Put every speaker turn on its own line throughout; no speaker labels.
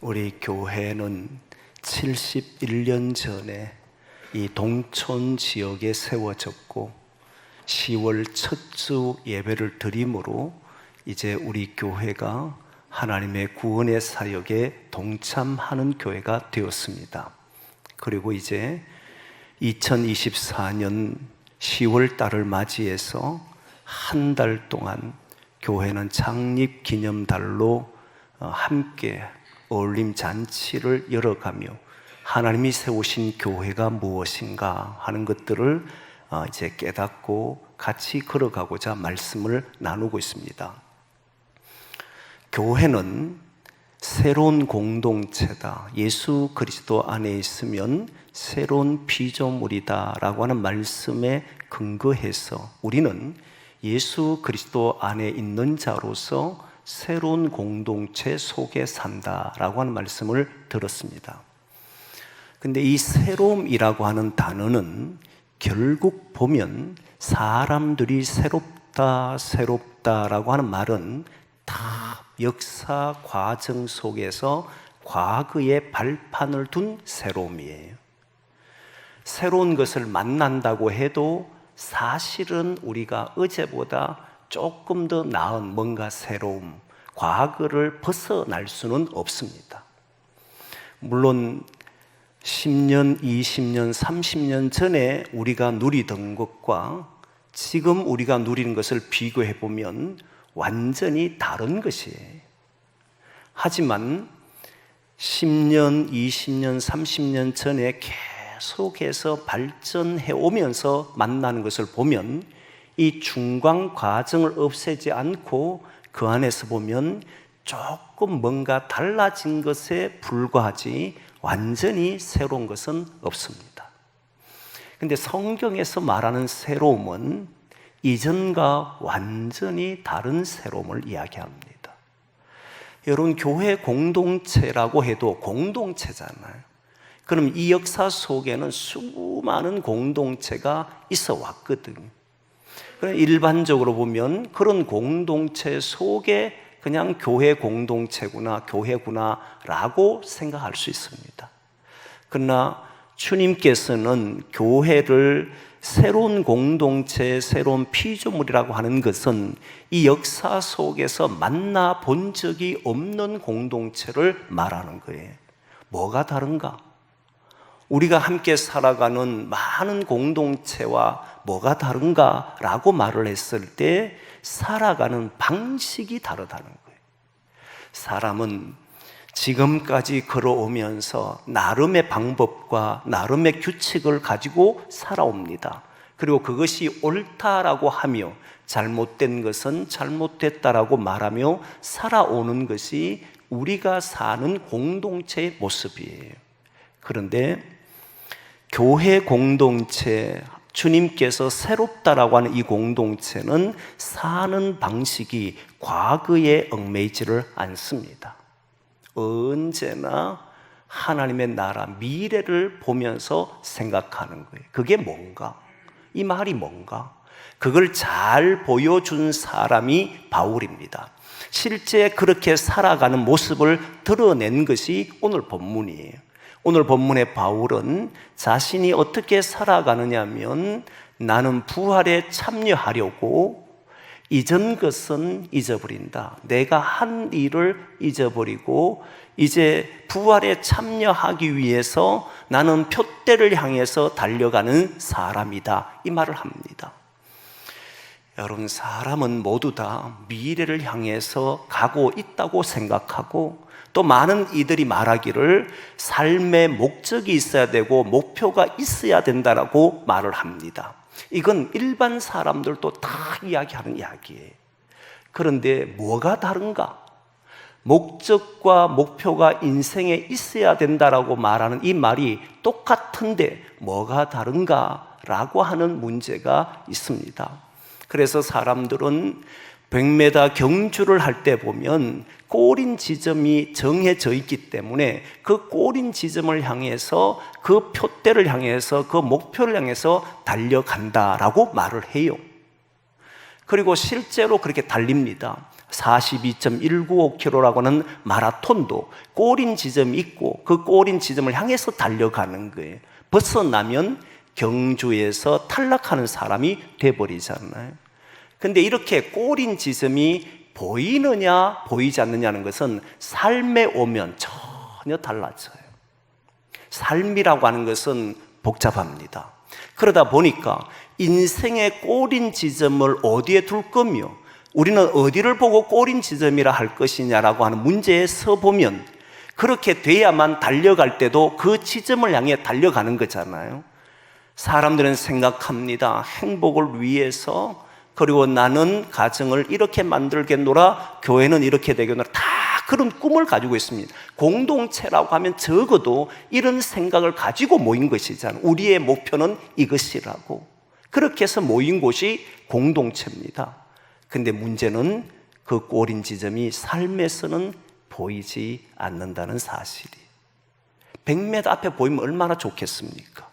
우리 교회는 71년 전에 이 동촌 지역에 세워졌고 10월 첫 주 예배를 드림으로 이제 우리 교회가 하나님의 구원의 사역에 동참하는 교회가 되었습니다. 그리고 이제 2024년 10월 달을 맞이해서 한 달 동안 교회는 창립 기념달로 함께 어울림 잔치를 열어가며 하나님이 세우신 교회가 무엇인가 하는 것들을 이제 깨닫고 같이 걸어가고자 말씀을 나누고 있습니다. 교회는 새로운 공동체다. 예수 그리스도 안에 있으면 새로운 피조물이다 라고 하는 말씀에 근거해서 우리는 예수 그리스도 안에 있는 자로서 새로운 공동체 속에 산다라고 하는 말씀을 들었습니다. 근데 이 새로움이라고 하는 단어는 결국 보면 사람들이 새롭다라고 하는 말은 다 역사 과정 속에서 과거에 발판을 둔 새로움이에요. 새로운 것을 만난다고 해도 사실은 우리가 어제보다 조금 더 나은 뭔가 새로움, 과거를 벗어날 수는 없습니다. 물론 10년, 20년, 30년 전에 우리가 누리던 것과 지금 우리가 누리는 것을 비교해 보면 완전히 다른 것이에요. 하지만 10년, 20년, 30년 전에 계속해서 발전해 오면서 만나는 것을 보면 이 중간 과정을 없애지 않고 그 안에서 보면 조금 뭔가 달라진 것에 불과하지 완전히 새로운 것은 없습니다. 근데 성경에서 말하는 새로움은 이전과 완전히 다른 새로움을 이야기합니다. 여러분, 교회 공동체라고 해도 공동체잖아요. 그럼 이 역사 속에는 수많은 공동체가 있어 왔거든요. 일반적으로 보면 그런 공동체 속에 그냥 교회 공동체구나, 교회구나 라고 생각할 수 있습니다. 그러나 주님께서는 교회를 새로운 공동체, 새로운 피조물이라고 하는 것은 이 역사 속에서 만나본 적이 없는 공동체를 말하는 거예요. 뭐가 다른가? 우리가 함께 살아가는 많은 공동체와 뭐가 다른가? 라고 말을 했을 때 살아가는 방식이 다르다는 거예요. 사람은 지금까지 걸어오면서 나름의 방법과 나름의 규칙을 가지고 살아옵니다. 그리고 그것이 옳다라고 하며 잘못된 것은 잘못됐다라고 말하며 살아오는 것이 우리가 사는 공동체의 모습이에요. 그런데 교회 공동체, 주님께서 새롭다라고 하는 이 공동체는 사는 방식이 과거에 얽매이지를 않습니다. 언제나 하나님의 나라, 미래를 보면서 생각하는 거예요. 그게 뭔가? 이 말이 뭔가? 그걸 잘 보여준 사람이 바울입니다. 실제 그렇게 살아가는 모습을 드러낸 것이 오늘 본문이에요. 오늘 본문의 바울은 자신이 어떻게 살아가느냐 하면 나는 부활에 참여하려고 이전 것은 잊어버린다. 내가 한 일을 잊어버리고 이제 부활에 참여하기 위해서 나는 표대를 향해서 달려가는 사람이다. 이 말을 합니다. 여러분, 사람은 모두 다 미래를 향해서 가고 있다고 생각하고 또 많은 이들이 말하기를 삶의 목적이 있어야 되고 목표가 있어야 된다라고 말을 합니다. 이건 일반 사람들도 다 이야기하는 이야기예요. 그런데 뭐가 다른가? 목적과 목표가 인생에 있어야 된다라고 말하는 이 말이 똑같은데 뭐가 다른가? 라고 하는 문제가 있습니다. 그래서 사람들은 100m 경주를 할 때 보면 꼬린 지점이 정해져 있기 때문에 그 꼬린 지점을 향해서 그 표대를 향해서 그 목표를 향해서 달려간다라고 말을 해요. 그리고 실제로 그렇게 달립니다. 42.195km라고 하는 마라톤도 꼬린 지점이 있고 그 꼬린 지점을 향해서 달려가는 거예요. 벗어나면 경주에서 탈락하는 사람이 돼버리잖아요. 근데 이렇게 꼬린 지점이 보이느냐 보이지 않느냐는 것은 삶에 오면 전혀 달라져요. 삶이라고 하는 것은 복잡합니다. 그러다 보니까 인생의 꼬린 지점을 어디에 둘 거며 우리는 어디를 보고 꼬린 지점이라 할 것이냐라고 하는 문제에 서보면 그렇게 돼야만 달려갈 때도 그 지점을 향해 달려가는 거잖아요. 사람들은 생각합니다. 행복을 위해서, 그리고 나는 가정을 이렇게 만들겠노라, 교회는 이렇게 되겠노라, 다 그런 꿈을 가지고 있습니다. 공동체라고 하면 적어도 이런 생각을 가지고 모인 것이잖아요. 우리의 목표는 이것이라고. 그렇게 해서 모인 곳이 공동체입니다. 근데 문제는 그 꼬린 지점이 삶에서는 보이지 않는다는 사실이. 100m 앞에 보이면 얼마나 좋겠습니까?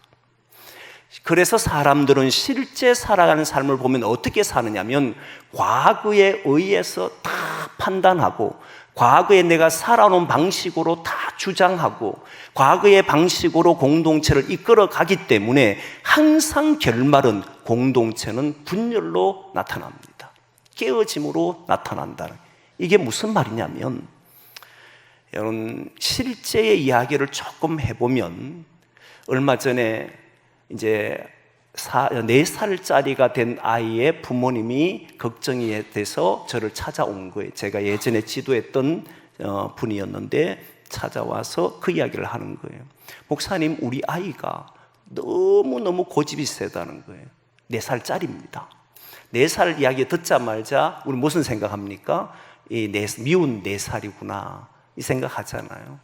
그래서 사람들은 실제 살아가는 삶을 보면 어떻게 사느냐면 과거에 의해서 다 판단하고 과거에 내가 살아온 방식으로 다 주장하고 과거의 방식으로 공동체를 이끌어 가기 때문에 항상 결말은 공동체는 분열로 나타납니다. 깨어짐으로 나타난다는. 이게 무슨 말이냐면 여러분 실제의 이야기를 조금 해보면 얼마 전에 이제 4살짜리가 된 아이의 부모님이 걱정이 돼서 저를 찾아온 거예요. 제가 예전에 지도했던 분이었는데 찾아와서 그 이야기를 하는 거예요. 목사님, 우리 아이가 너무너무 고집이 세다는 거예요. 4살짜리입니다. 4살 이야기 듣자마자 우리 무슨 생각합니까? 미운 4살이구나 이 생각하잖아요.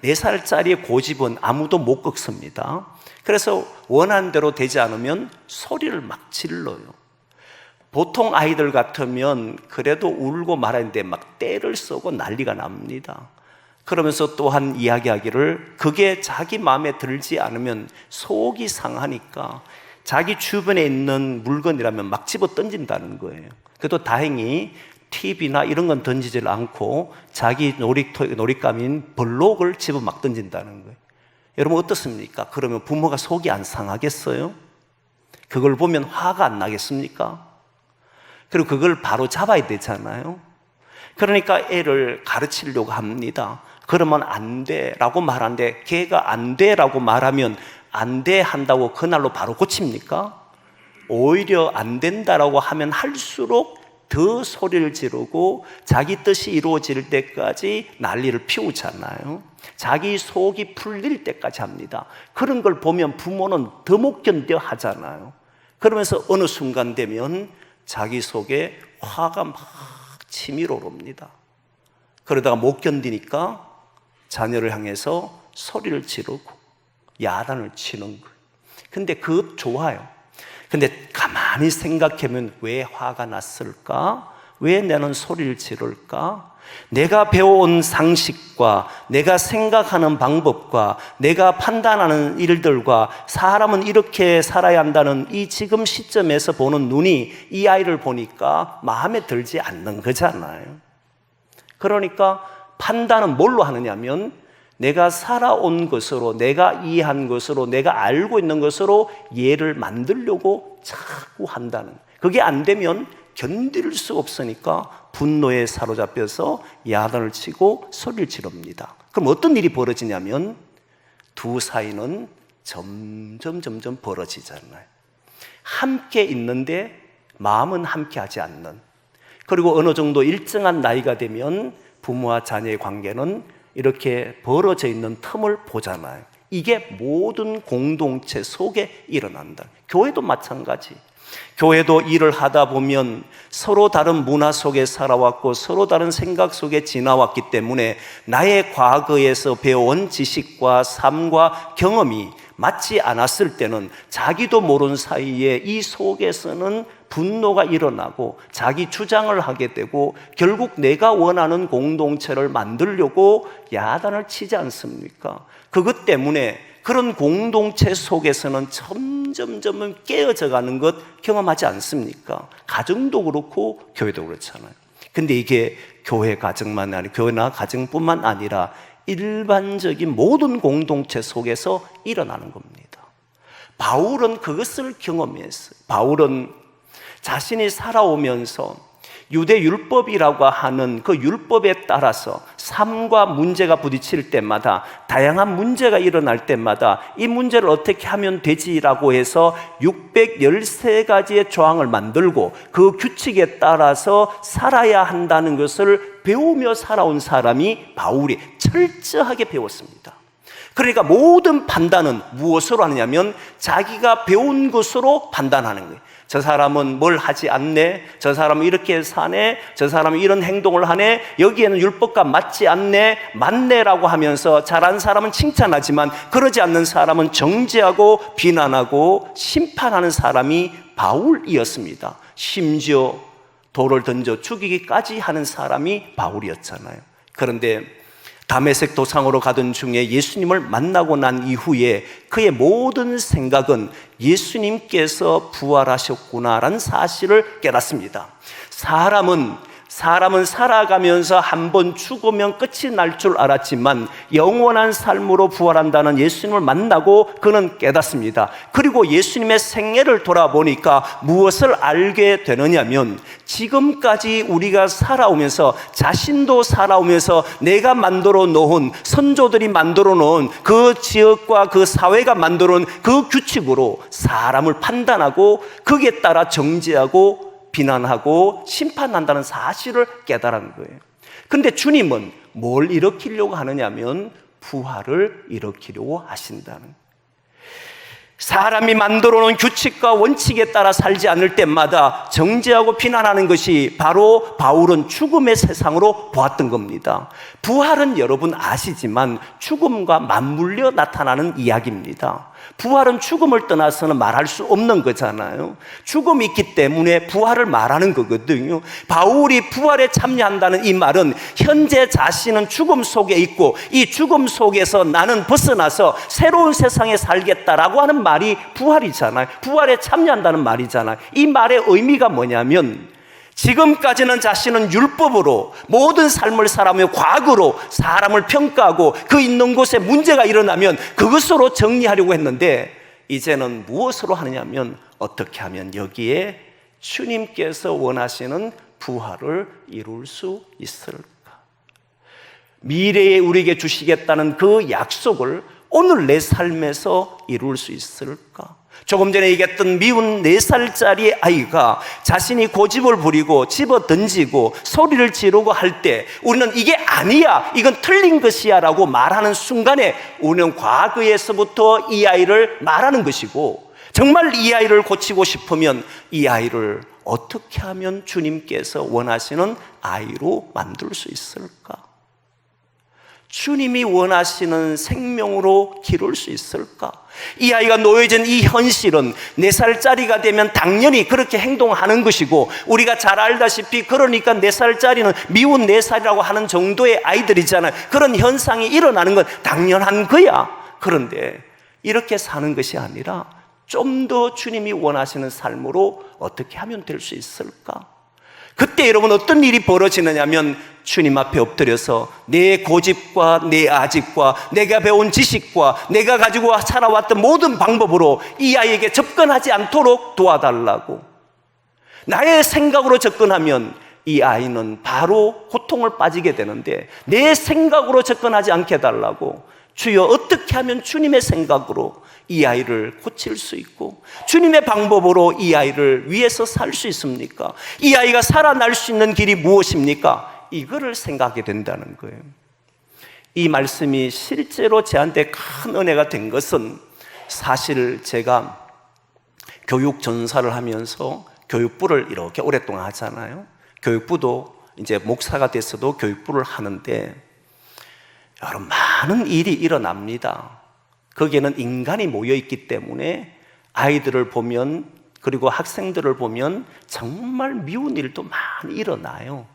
4살짜리의 고집은 아무도 못 꺾습니다. 그래서 원하는 대로 되지 않으면 소리를 막 질러요. 보통 아이들 같으면 그래도 울고 말하는데 막 떼를 쏘고 난리가 납니다. 그러면서 또한 이야기하기를 그게 자기 마음에 들지 않으면 속이 상하니까 자기 주변에 있는 물건이라면 막 집어 던진다는 거예요. 그래도 다행히 TV나 이런 건 던지질 않고 자기 놀잇감인 블록을 집어 막 던진다는 거예요. 여러분 어떻습니까? 그러면 부모가 속이 안 상하겠어요? 그걸 보면 화가 안 나겠습니까? 그리고 그걸 바로 잡아야 되잖아요. 그러니까 애를 가르치려고 합니다. 그러면 안 돼라고 말하는데 걔가 안 돼라고 말하면 안 돼 한다고 그날로 바로 고칩니까? 오히려 안 된다라고 하면 할수록 더 소리를 지르고 자기 뜻이 이루어질 때까지 난리를 피우잖아요. 자기 속이 풀릴 때까지 합니다. 그런 걸 보면 부모는 더 못 견뎌 하잖아요. 그러면서 어느 순간 되면 자기 속에 화가 막 치밀어 오릅니다. 그러다가 못 견디니까 자녀를 향해서 소리를 지르고 야단을 치는 거예요. 근데 그것 좋아요. 근데 가만히 생각해보면 왜 화가 났을까? 왜 나는 소리를 지를까? 내가 배워온 상식과 내가 생각하는 방법과 내가 판단하는 일들과 사람은 이렇게 살아야 한다는 이 지금 시점에서 보는 눈이 이 아이를 보니까 마음에 들지 않는 거잖아요. 그러니까 판단은 뭘로 하느냐면 내가 살아온 것으로, 내가 이해한 것으로, 내가 알고 있는 것으로 얘를 만들려고 자꾸 한다는. 그게 안 되면 견딜 수 없으니까 분노에 사로잡혀서 야단을 치고 소리를 지릅니다. 그럼 어떤 일이 벌어지냐면 두 사이는 점점 벌어지잖아요. 함께 있는데 마음은 함께 하지 않는. 그리고 어느 정도 일정한 나이가 되면 부모와 자녀의 관계는 이렇게 벌어져 있는 틈을 보잖아요. 이게 모든 공동체 속에 일어난다. 교회도 마찬가지. 교회도 일을 하다 보면 서로 다른 문화 속에 살아왔고 서로 다른 생각 속에 지나왔기 때문에 나의 과거에서 배워온 지식과 삶과 경험이 맞지 않았을 때는 자기도 모르는 사이에 이 속에서는 분노가 일어나고 자기 주장을 하게 되고 결국 내가 원하는 공동체를 만들려고 야단을 치지 않습니까? 그것 때문에 그런 공동체 속에서는 점점 깨어져 가는 것 경험하지 않습니까? 가정도 그렇고 교회도 그렇잖아요. 근데 이게 교회 가정만 아니라 교회나 가정뿐만 아니라 일반적인 모든 공동체 속에서 일어나는 겁니다. 바울은 그것을 경험했어요. 바울은 자신이 살아오면서 유대 율법이라고 하는 그 율법에 따라서 삶과 문제가 부딪힐 때마다, 다양한 문제가 일어날 때마다 이 문제를 어떻게 하면 되지라고 해서 613가지의 조항을 만들고 그 규칙에 따라서 살아야 한다는 것을 배우며 살아온 사람이 바울이 철저하게 배웠습니다. 그러니까 모든 판단은 무엇으로 하느냐면 자기가 배운 것으로 판단하는 거예요. 저 사람은 뭘 하지 않네, 저 사람은 이렇게 사네, 저 사람은 이런 행동을 하네, 여기에는 율법과 맞지 않네, 맞네라고 하면서 잘한 사람은 칭찬하지만 그러지 않는 사람은 정죄하고 비난하고 심판하는 사람이 바울이었습니다. 심지어 돌을 던져 죽이기까지 하는 사람이 바울이었잖아요. 그런데 다메섹 도상으로 가던 중에 예수님을 만나고 난 이후에 그의 모든 생각은 예수님께서 부활하셨구나라는 사실을 깨닫습니다. 사람은 살아가면서 한번 죽으면 끝이 날 줄 알았지만 영원한 삶으로 부활한다는 예수님을 만나고 그는 깨닫습니다. 그리고 예수님의 생애를 돌아보니까 무엇을 알게 되느냐면, 지금까지 우리가 살아오면서, 자신도 살아오면서 내가 만들어 놓은, 선조들이 만들어 놓은 그 지역과 그 사회가 만들어 놓은 그 규칙으로 사람을 판단하고 거기에 따라 정죄하고 비난하고 심판한다는 사실을 깨달은 거예요. 근데 주님은 뭘 일으키려고 하느냐면 부활을 일으키려고 하신다는 거예요. 사람이 만들어 놓은 규칙과 원칙에 따라 살지 않을 때마다 정죄하고 비난하는 것이 바로 바울은 죽음의 세상으로 보았던 겁니다. 부활은 여러분 아시지만 죽음과 맞물려 나타나는 이야기입니다. 부활은 죽음을 떠나서는 말할 수 없는 거잖아요. 죽음이 있기 때문에 부활을 말하는 거거든요. 바울이 부활에 참여한다는 이 말은 현재 자신은 죽음 속에 있고 이 죽음 속에서 나는 벗어나서 새로운 세상에 살겠다라고 하는 말이 부활이잖아요. 부활에 참여한다는 말이잖아요. 이 말의 의미가 뭐냐면, 지금까지는 자신은 율법으로 모든 삶을 살아오며 과거로 사람을 평가하고 그 있는 곳에 문제가 일어나면 그것으로 정리하려고 했는데, 이제는 무엇으로 하느냐면 어떻게 하면 여기에 주님께서 원하시는 부활을 이룰 수 있을까? 미래에 우리에게 주시겠다는 그 약속을 오늘 내 삶에서 이룰 수 있을까? 조금 전에 얘기했던 미운 4살짜리 아이가 자신이 고집을 부리고 집어 던지고 소리를 지르고 할 때 우리는 이게 아니야, 이건 틀린 것이야 라고 말하는 순간에 우리는 과거에서부터 이 아이를 말하는 것이고, 정말 이 아이를 고치고 싶으면 이 아이를 어떻게 하면 주님께서 원하시는 아이로 만들 수 있을까? 주님이 원하시는 생명으로 기를 수 있을까? 이 아이가 놓여진 이 현실은 4살짜리가 되면 당연히 그렇게 행동하는 것이고, 우리가 잘 알다시피 그러니까 4살짜리는 미운 4살이라고 하는 정도의 아이들이잖아요. 그런 현상이 일어나는 건 당연한 거야. 그런데 이렇게 사는 것이 아니라 좀 더 주님이 원하시는 삶으로 어떻게 하면 될 수 있을까? 그때 여러분 어떤 일이 벌어지느냐면, 주님 앞에 엎드려서 내 고집과 내 아집과 내가 배운 지식과 내가 가지고 살아왔던 모든 방법으로 이 아이에게 접근하지 않도록 도와달라고. 나의 생각으로 접근하면 이 아이는 바로 고통을 빠지게 되는데, 내 생각으로 접근하지 않게 해달라고. 주여, 어떻게 하면 주님의 생각으로 이 아이를 고칠 수 있고 주님의 방법으로 이 아이를 위해서 살 수 있습니까? 이 아이가 살아날 수 있는 길이 무엇입니까? 이거를 생각하게 된다는 거예요. 이 말씀이 실제로 저한테 큰 은혜가 된 것은, 사실 제가 교육 전사를 하면서 교육부를 이렇게 오랫동안 하잖아요. 교육부도 이제 목사가 돼서도 교육부를 하는데, 여러분, 많은 일이 일어납니다. 거기에는 인간이 모여있기 때문에 아이들을 보면, 그리고 학생들을 보면 정말 미운 일도 많이 일어나요.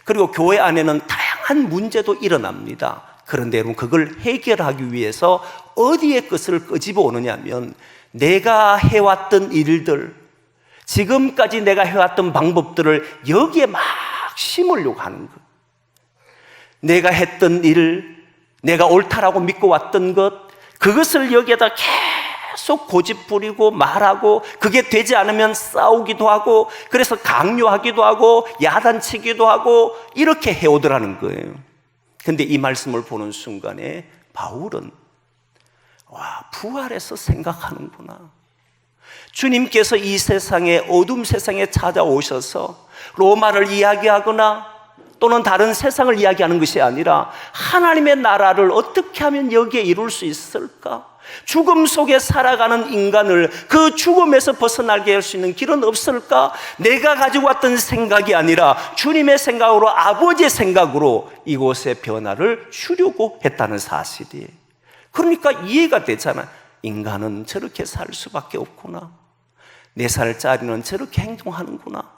그리고 교회 안에는 다양한 문제도 일어납니다. 그런데 여러분, 그걸 해결하기 위해서 어디에 것을 끄집어 오느냐면, 내가 해왔던 일들, 지금까지 내가 해왔던 방법들을 여기에 막 심으려고 하는 것. 내가 했던 일, 내가 옳다라고 믿고 왔던 것, 그것을 여기에다 계속 고집부리고 말하고, 그게 되지 않으면 싸우기도 하고, 그래서 강요하기도 하고 야단치기도 하고 이렇게 해오더라는 거예요. 근데 이 말씀을 보는 순간에 바울은 부활해서 생각하는구나. 주님께서 이 세상에, 어둠 세상에 찾아오셔서 로마를 이야기하거나 또는 다른 세상을 이야기하는 것이 아니라 하나님의 나라를 어떻게 하면 여기에 이룰 수 있을까? 죽음 속에 살아가는 인간을 그 죽음에서 벗어나게 할 수 있는 길은 없을까? 내가 가지고 왔던 생각이 아니라 주님의 생각으로, 아버지의 생각으로 이곳의 변화를 주려고 했다는 사실이에요. 그러니까 이해가 되잖아. 인간은 저렇게 살 수밖에 없구나. 4살짜리는 저렇게 행동하는구나.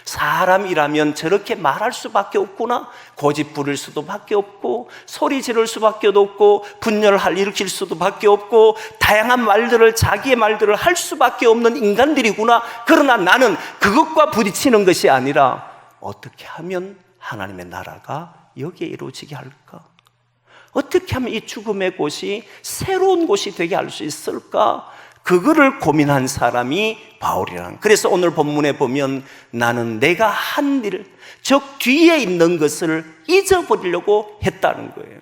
사람이라면 저렇게 말할 수밖에 없구나. 고집 부릴 수도 밖에 없고, 소리 지를 수밖에 없고, 분열을 일으킬 수도 밖에 없고, 다양한 말들을, 자기의 말들을 할 수밖에 없는 인간들이구나. 그러나 나는 그것과 부딪히는 것이 아니라 어떻게 하면 하나님의 나라가 여기에 이루어지게 할까? 어떻게 하면 이 죽음의 곳이 새로운 곳이 되게 할 수 있을까? 그거를 고민한 사람이 바울이라는. 그래서 오늘 본문에 보면 나는 내가 한 일, 즉 뒤에 있는 것을 잊어버리려고 했다는 거예요.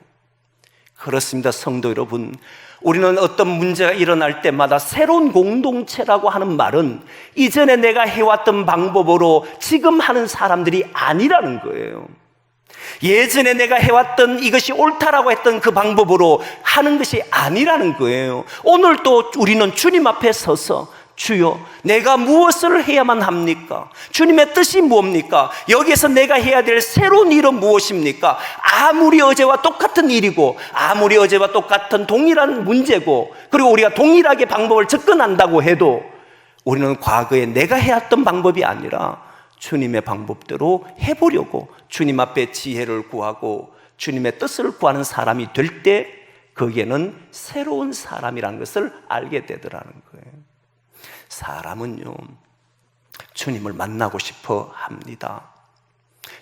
그렇습니다. 성도 여러분, 우리는 어떤 문제가 일어날 때마다 새로운 공동체라고 하는 말은 이전에 내가 해왔던 방법으로 지금 하는 사람들이 아니라는 거예요. 예전에 내가 해왔던 이것이 옳다라고 했던 그 방법으로 하는 것이 아니라는 거예요. 오늘 또 우리는 주님 앞에 서서 주여, 내가 무엇을 해야만 합니까? 주님의 뜻이 무엇입니까? 여기에서 내가 해야 될 새로운 일은 무엇입니까? 아무리 어제와 똑같은 일이고, 아무리 어제와 똑같은 동일한 문제고, 그리고 우리가 동일하게 방법을 접근한다고 해도 우리는 과거에 내가 해왔던 방법이 아니라 주님의 방법대로 해보려고 주님 앞에 지혜를 구하고 주님의 뜻을 구하는 사람이 될 때 거기에는 새로운 사람이라는 것을 알게 되더라는 거예요. 사람은요, 주님을 만나고 싶어 합니다.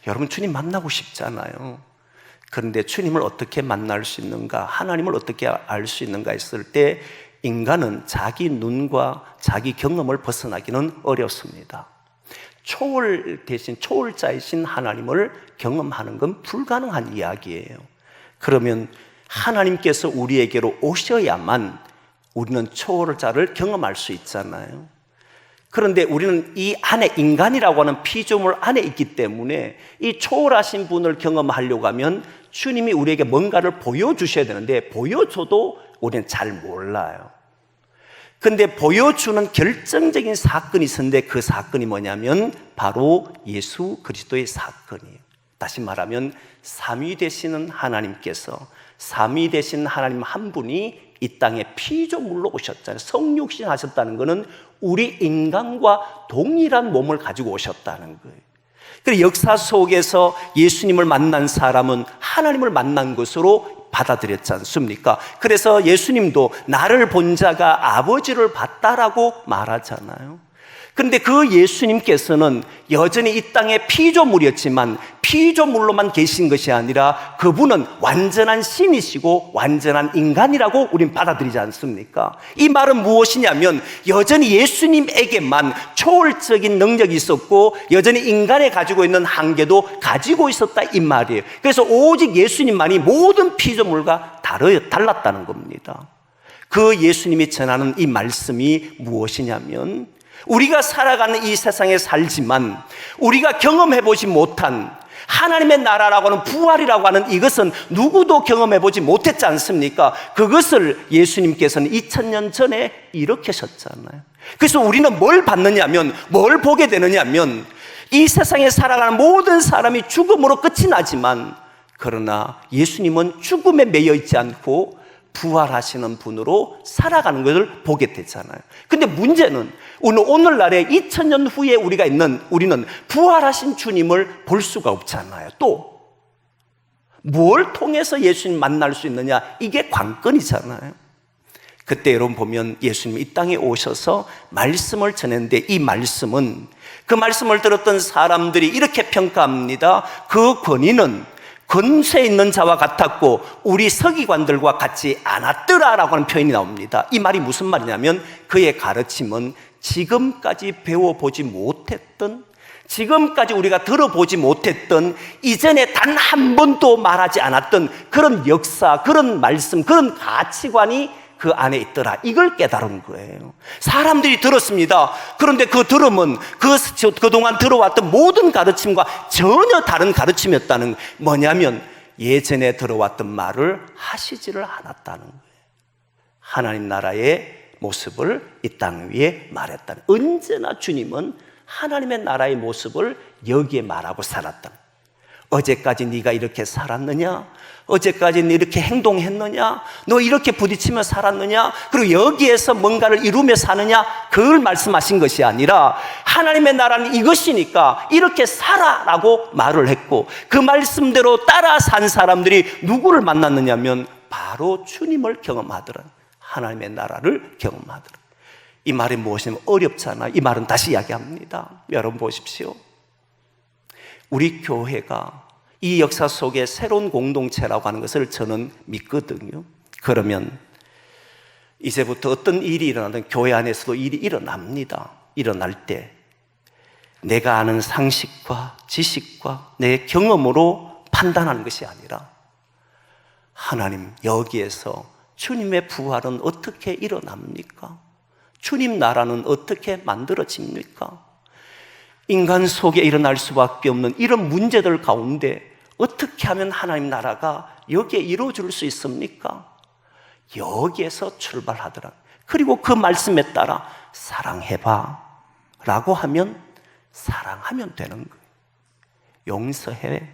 여러분, 주님 만나고 싶잖아요. 그런데 주님을 어떻게 만날 수 있는가, 하나님을 어떻게 알 수 있는가 했을 때 인간은 자기 눈과 자기 경험을 벗어나기는 어렵습니다. 초월 대신 초월자이신 하나님을 경험하는 건 불가능한 이야기예요. 그러면 하나님께서 우리에게로 오셔야만 우리는 초월자를 경험할 수 있잖아요. 그런데 우리는 이 안에, 인간이라고 하는 피조물 안에 있기 때문에 이 초월하신 분을 경험하려고 하면 주님이 우리에게 뭔가를 보여주셔야 되는데 보여줘도 우리는 잘 몰라요. 근데 보여주는 결정적인 사건이 있었는데 그 사건이 뭐냐면 바로 예수 그리스도의 사건이에요. 다시 말하면 삼위 되시는 하나님께서, 삼위 되신 하나님 한 분이 이 땅에 피조물로 오셨잖아요. 성육신 하셨다는 것은 우리 인간과 동일한 몸을 가지고 오셨다는 거예요. 그래서 역사 속에서 예수님을 만난 사람은 하나님을 만난 것으로 받아들였지 않습니까? 그래서 예수님도 나를 본 자가 아버지를 봤다라고 말하잖아요. 그런데 그 예수님께서는 여전히 이 땅의 피조물이었지만 피조물로만 계신 것이 아니라 그분은 완전한 신이시고 완전한 인간이라고 우린 받아들이지 않습니까? 이 말은 무엇이냐면 여전히 예수님에게만 초월적인 능력이 있었고 여전히 인간에 가지고 있는 한계도 가지고 있었다 이 말이에요. 그래서 오직 예수님만이 모든 피조물과 달랐다는 겁니다. 그 예수님이 전하는 이 말씀이 무엇이냐면 우리가 살아가는 이 세상에 살지만 우리가 경험해보지 못한 하나님의 나라라고 하는 부활이라고 하는 이것은 누구도 경험해보지 못했지 않습니까? 그것을 예수님께서는 2000년 전에 일으키셨잖아요. 그래서 우리는 뭘 받느냐면, 뭘 보게 되느냐면 이 세상에 살아가는 모든 사람이 죽음으로 끝이 나지만 그러나 예수님은 죽음에 매여 있지 않고 부활하시는 분으로 살아가는 것을 보게 되잖아요. 근데 문제는 오늘날에 2000년 후에 우리는 부활하신 주님을 볼 수가 없잖아요. 또 뭘 통해서 예수님 만날 수 있느냐? 이게 관건이잖아요. 그때 여러분 보면 예수님이 이 땅에 오셔서 말씀을 전했는데, 이 말씀은, 그 말씀을 들었던 사람들이 이렇게 평가합니다. 그 권위는 권세 있는 자와 같았고 우리 서기관들과 같지 않았더라라고 하는 표현이 나옵니다. 이 말이 무슨 말이냐면, 그의 가르침은 지금까지 배워보지 못했던, 지금까지 우리가 들어보지 못했던, 이전에 단 한 번도 말하지 않았던 그런 역사, 그런 말씀, 그런 가치관이 그 안에 있더라. 이걸 깨달은 거예요. 사람들이 들었습니다. 그런데 그 들음은 그동안 들어왔던 모든 가르침과 전혀 다른 가르침이었다는, 뭐냐면 예전에 들어왔던 말을 하시지를 않았다는 거예요. 하나님 나라의 모습을 이 땅 위에 말했다는, 언제나 주님은 하나님의 나라의 모습을 여기에 말하고 살았다. 어제까지 네가 이렇게 살았느냐? 어제까지 이렇게 행동했느냐? 너 이렇게 부딪히며 살았느냐? 그리고 여기에서 뭔가를 이루며 사느냐? 그걸 말씀하신 것이 아니라 하나님의 나라는 이것이니까 이렇게 살아라고 말을 했고, 그 말씀대로 따라 산 사람들이 누구를 만났느냐면 바로 주님을 경험하더라. 하나님의 나라를 경험하더라. 이 말이 무엇이냐면 어렵잖아. 이 말은 다시 이야기합니다. 여러분 보십시오. 우리 교회가 이 역사 속에 새로운 공동체라고 하는 것을 저는 믿거든요. 그러면 이제부터 어떤 일이 일어나든 교회 안에서도 일이 일어납니다. 일어날 때 내가 아는 상식과 지식과 내 경험으로 판단하는 것이 아니라, 하나님, 여기에서 주님의 부활은 어떻게 일어납니까? 주님 나라는 어떻게 만들어집니까? 인간 속에 일어날 수밖에 없는 이런 문제들 가운데 어떻게 하면 하나님 나라가 여기에 이루어질 수 있습니까? 여기에서 출발하더라. 그리고 그 말씀에 따라 사랑해봐 라고 하면 사랑하면 되는 거예요. 용서해.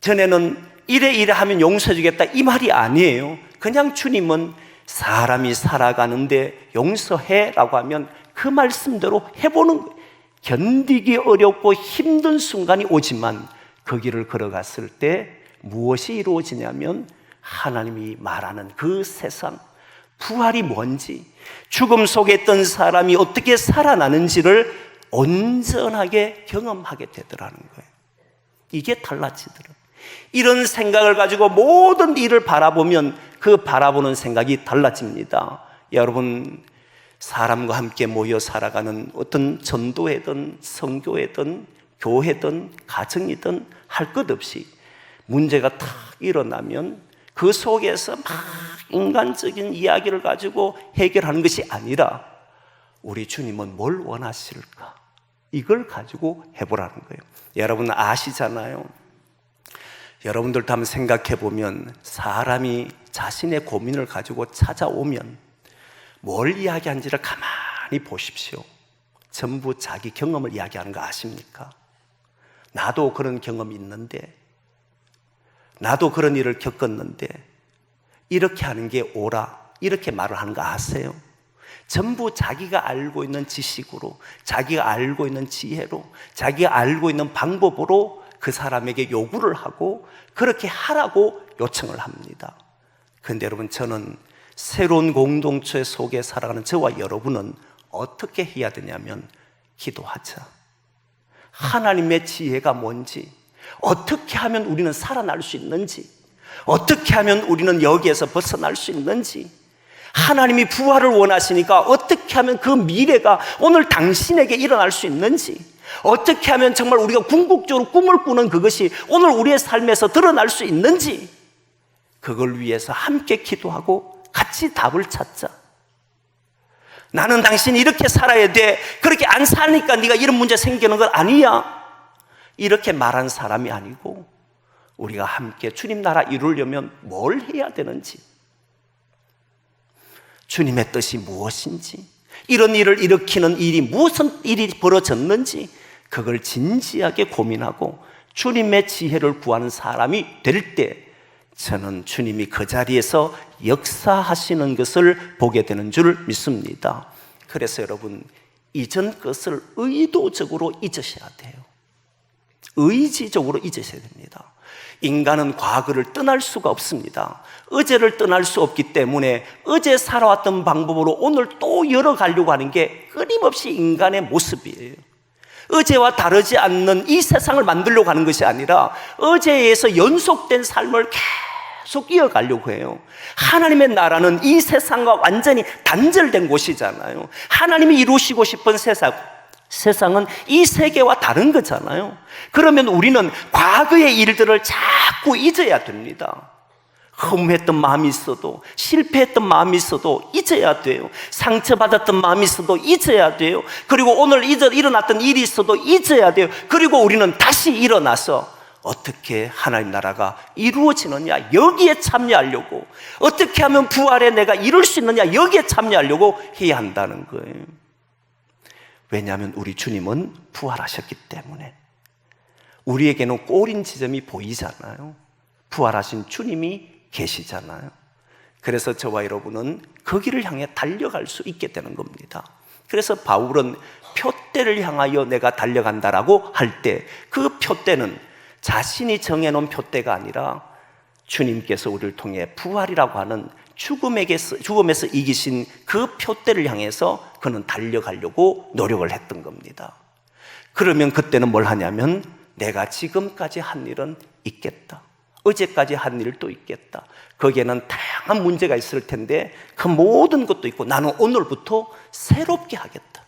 전에는 이래 하면 용서해 주겠다 이 말이 아니에요. 그냥 주님은 사람이 살아가는데 용서해 라고 하면 그 말씀대로 해보는 거예요. 견디기 어렵고 힘든 순간이 오지만 그 길을 걸어갔을 때 무엇이 이루어지냐면, 하나님이 말하는 그 세상, 부활이 뭔지, 죽음 속에 있던 사람이 어떻게 살아나는지를 온전하게 경험하게 되더라는 거예요. 이게 달라지더라. 이런 생각을 가지고 모든 일을 바라보면 그 바라보는 생각이 달라집니다. 여러분, 사람과 함께 모여 살아가는 어떤 전도회든 선교회든 교회든 가정이든 할 것 없이 문제가 탁 일어나면 그 속에서 막 인간적인 이야기를 가지고 해결하는 것이 아니라, 우리 주님은 뭘 원하실까? 이걸 가지고 해보라는 거예요. 여러분 아시잖아요. 여러분들도 한번 생각해 보면, 사람이 자신의 고민을 가지고 찾아오면 뭘 이야기하는지를 가만히 보십시오. 전부 자기 경험을 이야기하는 거 아십니까? 나도 그런 경험이 있는데, 나도 그런 일을 겪었는데 이렇게 하는 게 옳아, 이렇게 말을 하는 거 아세요? 전부 자기가 알고 있는 지식으로, 자기가 알고 있는 지혜로, 자기가 알고 있는 방법으로 그 사람에게 요구를 하고 그렇게 하라고 요청을 합니다. 그런데 여러분, 저는 새로운 공동체 속에 살아가는 저와 여러분은 어떻게 해야 되냐면, 기도하자. 하나님의 지혜가 뭔지, 어떻게 하면 우리는 살아날 수 있는지, 어떻게 하면 우리는 여기에서 벗어날 수 있는지, 하나님이 부활을 원하시니까 어떻게 하면 그 미래가 오늘 당신에게 일어날 수 있는지, 어떻게 하면 정말 우리가 궁극적으로 꿈을 꾸는 그것이 오늘 우리의 삶에서 드러날 수 있는지, 그걸 위해서 함께 기도하고 같이 답을 찾자. 나는 당신이 이렇게 살아야 돼, 그렇게 안 사니까 네가 이런 문제 생기는 건 아니야, 이렇게 말한 사람이 아니고, 우리가 함께 주님 나라 이루려면 뭘 해야 되는지, 주님의 뜻이 무엇인지, 이런 일을 일으키는 일이 무슨 일이 벌어졌는지, 그걸 진지하게 고민하고 주님의 지혜를 구하는 사람이 될 때, 저는 주님이 그 자리에서 역사하시는 것을 보게 되는 줄 믿습니다. 그래서 여러분, 이전 것을 의도적으로 잊으셔야 돼요. 의지적으로 잊으셔야 됩니다. 인간은 과거를 떠날 수가 없습니다. 어제를 떠날 수 없기 때문에 어제 살아왔던 방법으로 오늘 또 열어가려고 하는 게 끊임없이 인간의 모습이에요. 어제와 다르지 않는 이 세상을 만들려고 하는 것이 아니라 어제에서 연속된 삶을 계속 이어가려고 해요. 하나님의 나라는 이 세상과 완전히 단절된 곳이잖아요. 하나님이 이루시고 싶은 세상은 이 세계와 다른 거잖아요. 그러면 우리는 과거의 일들을 자꾸 잊어야 됩니다. 허무했던 마음이 있어도, 실패했던 마음이 있어도 잊어야 돼요. 상처받았던 마음이 있어도 잊어야 돼요. 그리고 오늘 일어났던 일이 있어도 잊어야 돼요. 그리고 우리는 다시 일어나서 어떻게 하나님 나라가 이루어지느냐, 여기에 참여하려고, 어떻게 하면 부활에 내가 이룰 수 있느냐, 여기에 참여하려고 해야 한다는 거예요. 왜냐하면 우리 주님은 부활하셨기 때문에. 우리에게는 꼬린 지점이 보이잖아요. 부활하신 주님이 계시잖아요. 그래서 저와 여러분은 거기를 향해 달려갈 수 있게 되는 겁니다. 그래서 바울은 표대를 향하여 내가 달려간다라고 할 때 그 표대는 자신이 정해놓은 표대가 아니라 주님께서 우리를 통해 부활이라고 하는 죽음에서 이기신 그 표대를 향해서 그는 달려가려고 노력을 했던 겁니다. 그러면 그때는 뭘 하냐면 내가 지금까지 한 일은 있겠다. 어제까지 한 일도 있겠다. 거기에는 다양한 문제가 있을 텐데 그 모든 것도 있고 나는 오늘부터 새롭게 하겠다.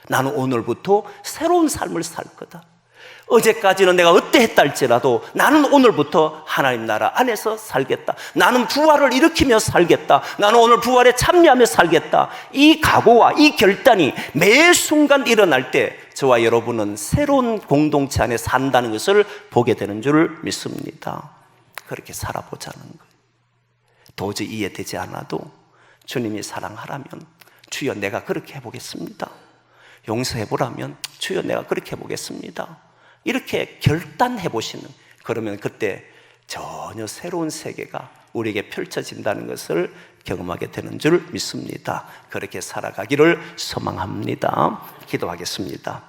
나는 오늘부터 새로운 삶을 살 거다. 어제까지는 내가 어떠했다 할지라도 나는 오늘부터 하나님 나라 안에서 살겠다. 나는 부활을 일으키며 살겠다. 나는 오늘 부활에 참여하며 살겠다. 이 각오와 이 결단이 매 순간 일어날 때 저와 여러분은 새로운 공동체 안에 산다는 것을 보게 되는 줄 믿습니다. 그렇게 살아보자는 거예요. 도저히 이해되지 않아도 주님이 사랑하라면 주여 내가 그렇게 해보겠습니다. 용서해보라면 주여 내가 그렇게 해보겠습니다. 이렇게 결단해 보시는, 그러면 그때 전혀 새로운 세계가 우리에게 펼쳐진다는 것을 경험하게 되는 줄 믿습니다. 그렇게 살아가기를 소망합니다. 기도하겠습니다.